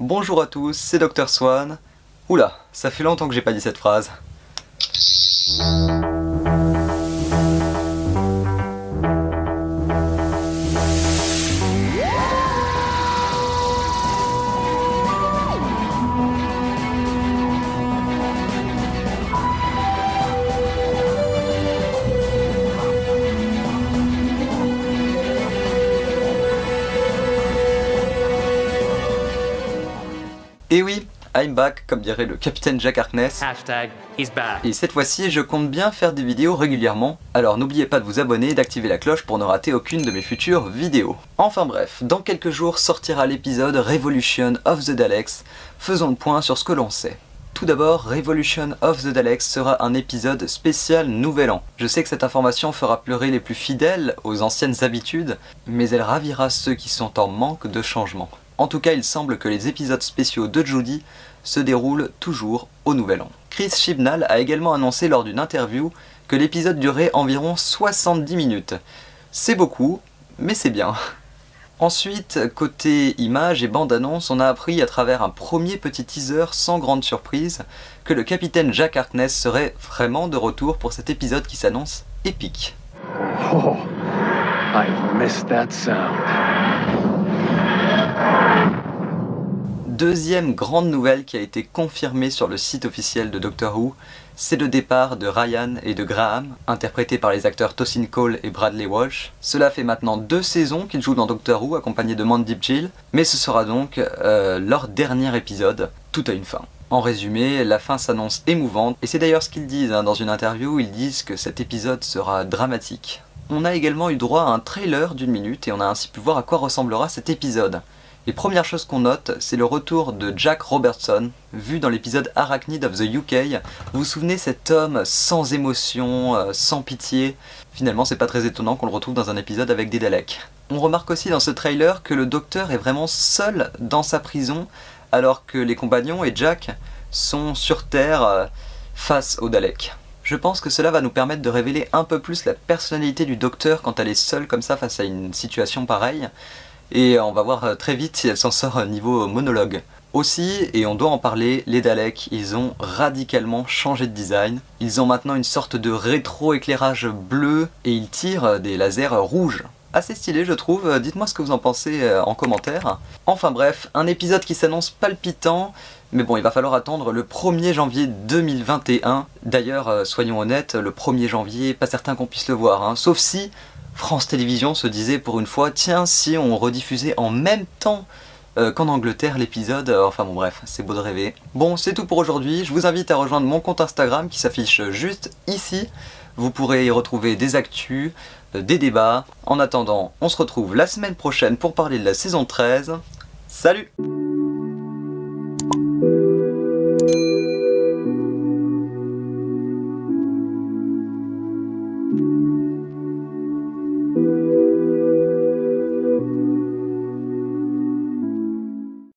Bonjour à tous, c'est Dr Swan. Oula, ça fait longtemps que j'ai pas dit cette phrase. Et oui, I'm back, comme dirait le capitaine Jack Harkness. #he's back. Et cette fois-ci, je compte bien faire des vidéos régulièrement, alors n'oubliez pas de vous abonner et d'activer la cloche pour ne rater aucune de mes futures vidéos. Enfin bref, dans quelques jours sortira l'épisode Revolution of the Daleks. Faisons le point sur ce que l'on sait. Tout d'abord, Revolution of the Daleks sera un épisode spécial Nouvel An. Je sais que cette information fera pleurer les plus fidèles aux anciennes habitudes, mais elle ravira ceux qui sont en manque de changement. En tout cas, il semble que les épisodes spéciaux de Judy se déroulent toujours au Nouvel An. Chris Chibnall a également annoncé lors d'une interview que l'épisode durait environ 70 minutes. C'est beaucoup, mais c'est bien. Ensuite, côté images et bande-annonce, on a appris à travers un premier petit teaser sans grande surprise que le capitaine Jack Harkness serait vraiment de retour pour cet épisode qui s'annonce épique. Oh, I've missed that sound. Deuxième grande nouvelle qui a été confirmée sur le site officiel de Doctor Who, c'est le départ de Ryan et de Graham, interprétés par les acteurs Tosin Cole et Bradley Walsh. Cela fait maintenant 2 saisons qu'ils jouent dans Doctor Who, accompagnés de Mandy Gill, mais ce sera donc leur dernier épisode, tout a une fin. En résumé, la fin s'annonce émouvante, et c'est d'ailleurs ce qu'ils disent dans une interview, ils disent que cet épisode sera dramatique. On a également eu droit à un trailer d'1 minute, et on a ainsi pu voir à quoi ressemblera cet épisode. Les premières choses qu'on note, c'est le retour de Jack Robertson, vu dans l'épisode Arachnid of the UK. Vous vous souvenez, cet homme sans émotion, sans pitié. Finalement, c'est pas très étonnant qu'on le retrouve dans un épisode avec des Daleks. On remarque aussi dans ce trailer que le docteur est vraiment seul dans sa prison, alors que les compagnons et Jack sont sur Terre face aux Daleks. Je pense que cela va nous permettre de révéler un peu plus la personnalité du docteur quand elle est seule comme ça face à une situation pareille. Et on va voir très vite si elle s'en sort niveau monologue. Aussi, et on doit en parler, les Daleks, ils ont radicalement changé de design. Ils ont maintenant une sorte de rétro-éclairage bleu et ils tirent des lasers rouges. Assez stylé je trouve, dites-moi ce que vous en pensez en commentaire. Enfin bref, un épisode qui s'annonce palpitant, mais bon il va falloir attendre le 1er janvier 2021. D'ailleurs, soyons honnêtes, le 1er janvier, pas certain qu'on puisse le voir, hein, sauf si France Télévisions se disait pour une fois, tiens, si on rediffusait en même temps qu'en Angleterre l'épisode, enfin bon bref, c'est beau de rêver. Bon, c'est tout pour aujourd'hui, je vous invite à rejoindre mon compte Instagram qui s'affiche juste ici. Vous pourrez y retrouver des actus, des débats. En attendant, on se retrouve la semaine prochaine pour parler de la saison 13. Salut!